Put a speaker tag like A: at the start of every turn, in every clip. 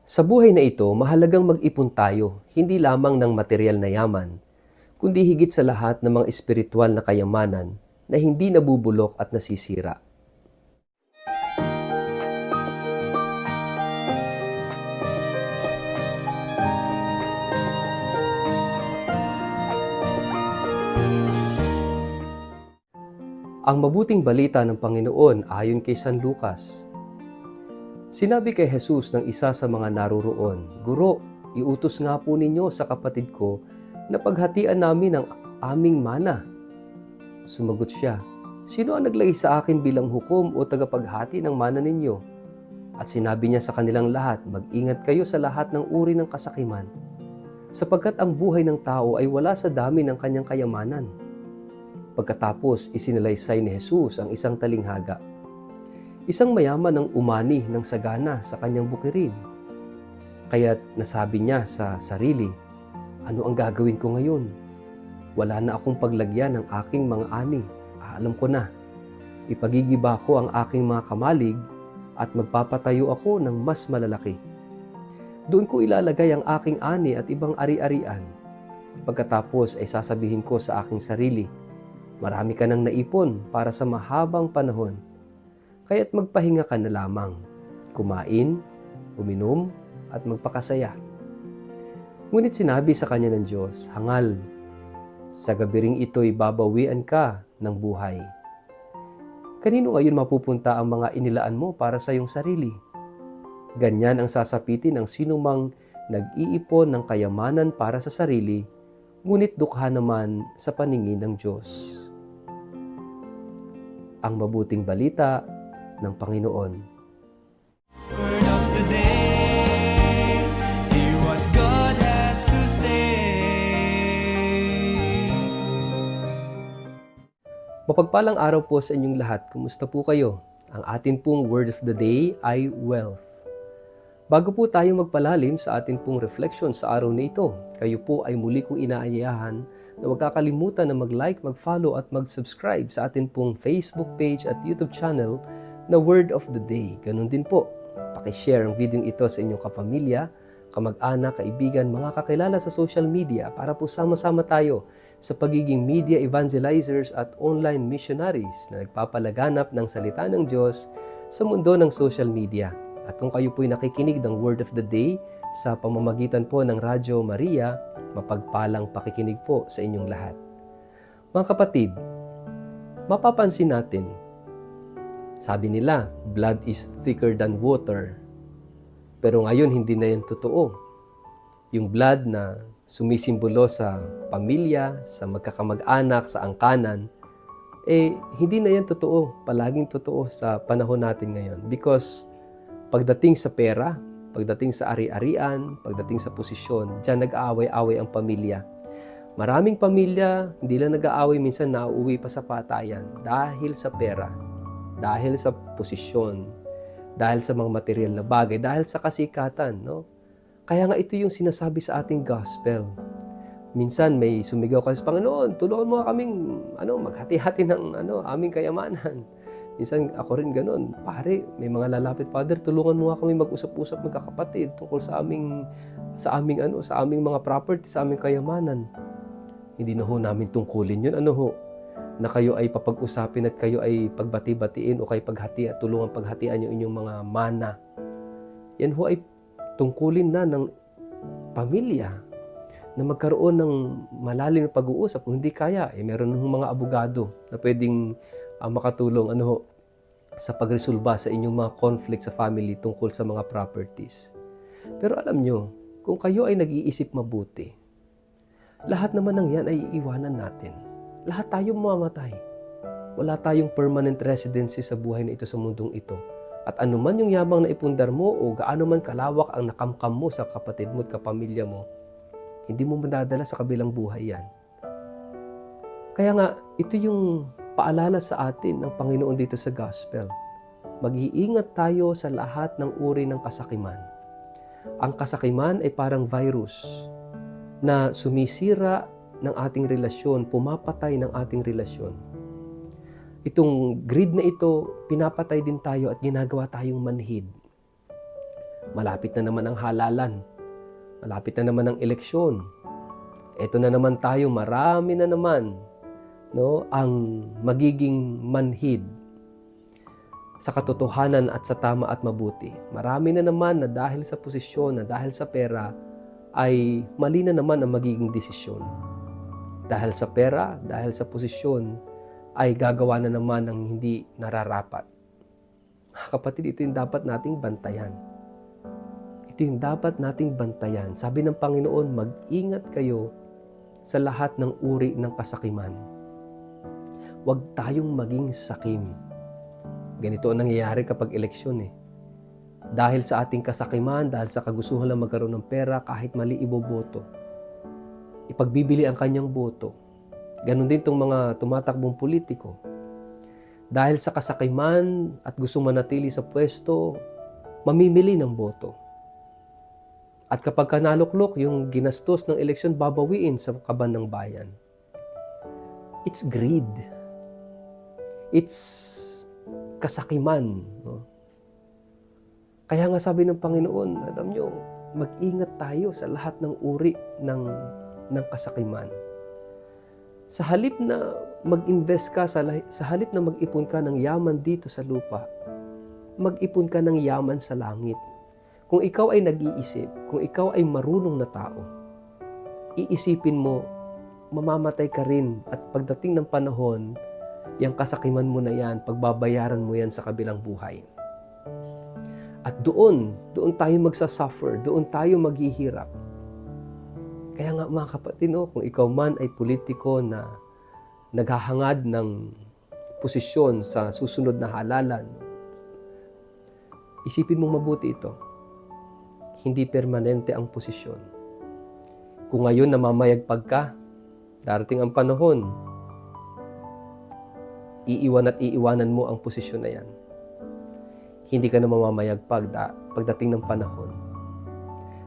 A: Sa buhay na ito, mahalagang mag-ipon tayo, hindi lamang ng material na yaman, kundi higit sa lahat ng mga espiritual na kayamanan na hindi nabubulok at nasisira. Ang mabuting balita ng Panginoon ayon kay San Lucas. Sinabi kay Jesus ng isa sa mga naroroon, "Guro, iutos nga po ninyo sa kapatid ko na paghatian namin ang aming mana." Sumagot siya, "Sino ang naglagay sa akin bilang hukom o tagapaghati ng mana ninyo?" At sinabi niya sa kanilang lahat, "Mag-ingat kayo sa lahat ng uri ng kasakiman, sapagkat ang buhay ng tao ay wala sa dami ng kanyang kayamanan." Pagkatapos, isinalaysay ni Jesus ang isang talinghaga. Isang mayaman ang umani ng sagana sa kanyang bukirin. Kaya't nasabi niya sa sarili, "Ano ang gagawin ko ngayon? Wala na akong paglagyan ng aking mga ani. Alam ko na, ipagigiba ko ang aking mga kamalig at magpapatayo ako ng mas malalaki. Doon ko ilalagay ang aking ani at ibang ari-arian. Pagkatapos ay sasabihin ko sa aking sarili, marami ka nang naipon para sa mahabang panahon. Kaya't magpahinga ka na lamang, kumain, uminom, at magpakasaya." Ngunit sinabi sa kanya ng Diyos, "Hangal, sa gabi ring ito'y babawian ka ng buhay. Kanino ngayon mapupunta ang mga inilaan mo para sa iyong sarili?" Ganyan ang sasapitin ng sinumang nag-iipon ng kayamanan para sa sarili, ngunit dukha naman sa paningin ng Diyos. Ang mabuting balita ng Panginoon.
B: Word of the day, hear what God has to say.
A: Mapagpalang araw po sa inyong lahat. Kumusta po kayo? Ang atin pong word of the day ay wealth. Bago po tayo magpalalim sa atin pong reflection sa araw na ito, kayo po ay muli kong inaayahan na huwag kakalimutan na mag-like, mag-follow at mag-subscribe sa atin pong Facebook page at YouTube channel na Word of the Day. Ganun din po, pakishare ang video ito sa inyong kapamilya, kamag-anak, kaibigan, mga kakilala sa social media para po sama-sama tayo sa pagiging media evangelizers at online missionaries na nagpapalaganap ng salita ng Diyos sa mundo ng social media. At kung kayo po'y nakikinig ng Word of the Day sa pamamagitan po ng Radyo Maria, mapagpalang pakikinig po sa inyong lahat. Mga kapatid, mapapansin natin, sabi nila, blood is thicker than water. Pero ngayon, hindi na yan totoo. Yung blood na sumisimbolo sa pamilya, sa magkakamag-anak, sa angkanan, hindi na yan totoo. Palaging totoo sa panahon natin ngayon. Because pagdating sa pera, pagdating sa ari-arian, pagdating sa posisyon, diyan nag-aaway-away ang pamilya. Maraming pamilya, hindi lang nag-aaway, minsan nauuwi pa sa patayan dahil sa pera, dahil sa posisyon, dahil sa mga material na bagay, dahil sa kasikatan, no? Kaya nga ito yung sinasabi sa ating gospel. Minsan may sumigaw ka sa Panginoon, "Tulungan mo kaming maghati-hati ng aming kayamanan." Minsan ako rin ganun, "Pare, may mga lalapit, Father, tulungan mo nga kami mag-usap-usap magkakapatid tungkol sa aming mga property, sa aming kayamanan." Hindi na ho namin tungkulin yun, na kayo ay papag-usapin at kayo ay pagbati-batiin o kayo paghati at tulungan paghatian yung inyong mga mana. Yan ho ay tungkulin na ng pamilya na magkaroon ng malalim na pag-uusap. Kung hindi kaya, meron ng mga abogado na pwedeng makatulong sa pagresolba sa inyong mga conflict sa family tungkol sa mga properties. Pero alam nyo, kung kayo ay nag-iisip mabuti, lahat naman ng yan ay iiwanan natin. Lahat tayo mamamatay. Wala tayong permanent residency sa buhay na ito, sa mundong ito. At anuman yung yamang na ipundar mo o gaano man kalawak ang nakamkam mo sa kapatid mo at kapamilya mo, hindi mo madadala sa kabilang buhay yan. Kaya nga, ito yung paalala sa atin ng Panginoon dito sa Gospel. Mag-iingat tayo sa lahat ng uri ng kasakiman. Ang kasakiman ay parang virus na sumisira ng ating relasyon, pumapatay ng ating relasyon. Itong greed na ito, pinapatay din tayo at ginagawa tayong manhid. Malapit na naman ang halalan. Malapit na naman ang eleksyon. Ito na naman tayo, marami na naman, no, ang magiging manhid sa katotohanan at sa tama at mabuti. Marami na naman na dahil sa posisyon, na dahil sa pera, ay mali na naman ang magiging desisyon. Dahil sa pera, dahil sa posisyon, ay gagawa na naman ng hindi nararapat. Mga kapatid, ito yung dapat nating bantayan. Ito yung dapat nating bantayan. Sabi ng Panginoon, mag-ingat kayo sa lahat ng uri ng kasakiman. Huwag tayong maging sakim. Ganito ang nangyayari kapag eleksyon eh. Dahil sa ating kasakiman, dahil sa kagustuhan lang magkaroon ng pera, kahit mali iboboto. Ipagbibili ang kanyang boto. Ganon din itong mga tumatakbong politiko. Dahil sa kasakiman at gusto manatili sa pwesto, mamimili ng boto. At kapag naluklok yung ginastos ng eleksyon, babawiin sa kaban ng bayan. It's greed. It's kasakiman. No? Kaya nga sabi ng Panginoon, alam nyo, mag-ingat tayo sa lahat ng uri ng kasakiman. Sa halip na mag-invest ka, sa halip na mag-ipon ka ng yaman dito sa lupa, mag-ipon ka ng yaman sa langit. Kung ikaw ay nag-iisip, kung ikaw ay marunong na tao, iisipin mo, mamamatay ka rin at pagdating ng panahon, yung kasakiman mo na yan, pagbabayaran mo yan sa kabilang buhay. At doon tayo magsasuffer, doon tayo maghihirap. Kaya nga mga kapatid, no, kung ikaw man ay politiko na naghahangad ng posisyon sa susunod na halalan, isipin mong mabuti ito. Hindi permanente ang posisyon. Kung ngayon namamayagpag ka, darating ang panahon, iiwanan mo ang posisyon na yan. Hindi ka na mamamayagpag pagdating ng panahon.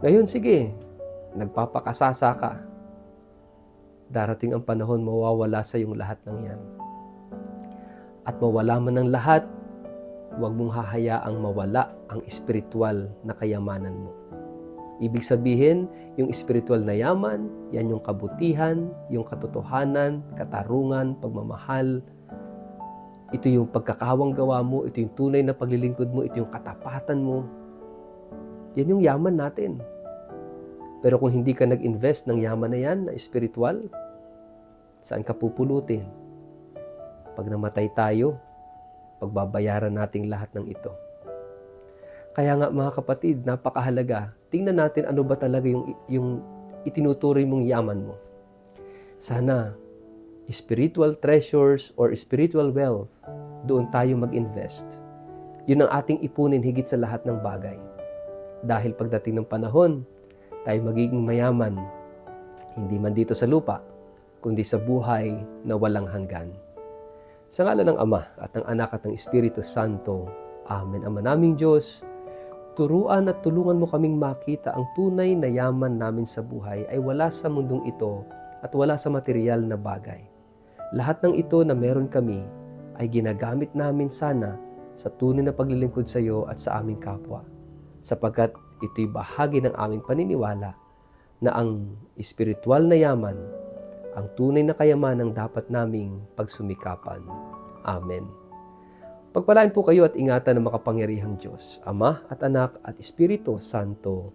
A: Ngayon, sige, nagpapakasasa ka. Darating ang panahon, mawawala sa iyong lahat ng yan. At mawala man ng lahat, huwag mong hahayaang mawala ang espiritual na kayamanan mo. Ibig sabihin, yung espiritual na yaman, yan yung kabutihan, yung katotohanan, katarungan, pagmamahal. Ito yung pagkakawang gawa mo, ito yung tunay na paglilingkod mo, ito yung katapatan mo. Yan yung yaman natin. Pero kung hindi ka nag-invest ng yaman na yan, na espiritual, saan ka pupulutin? Pag namatay tayo, pagbabayaran nating lahat ng ito. Kaya nga mga kapatid, napakahalaga. Tingnan natin ano ba talaga yung itinuturing mong yaman mo. Sana spiritual treasures or spiritual wealth, doon tayo mag-invest. Yun ang ating ipunin higit sa lahat ng bagay. Dahil pagdating ng panahon, tayo magiging mayaman, hindi man dito sa lupa, kundi sa buhay na walang hanggan. Sa ngalan ng Ama at ng Anak at ng Espiritu Santo. Amen. Ama naming Diyos, turuan at tulungan mo kaming makita ang tunay na yaman namin sa buhay ay wala sa mundong ito at wala sa material na bagay. Lahat ng ito na meron kami ay ginagamit namin sana sa tunay na paglilingkod sa iyo at sa aming kapwa. Sapagkat ito'y bahagi ng aming paniniwala na ang espiritual na yaman, ang tunay na kayamanang dapat naming pagsumikapan. Amen. Pagpalain po kayo at ingatan ng makapangyarihang Diyos, Ama at Anak at Espiritu Santo.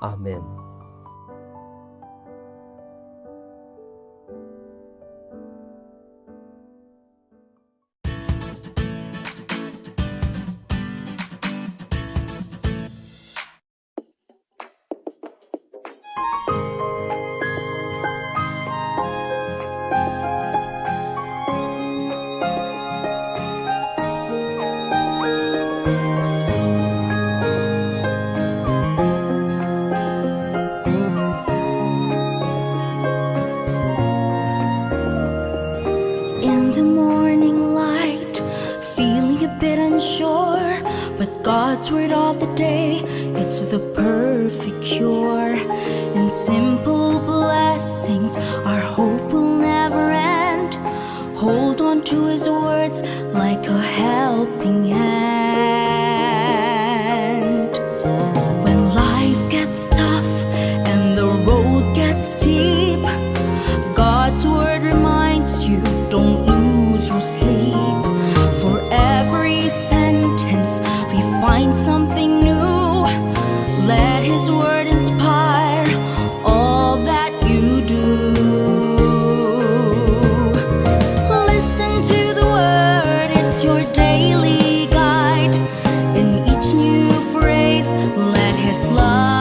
A: Amen.
C: In the morning light, feeling a bit unsure, but God's word of the day, it's the perfect cure. In simple blessings, our hope will never end. Hold on to His words like a helping hand. love.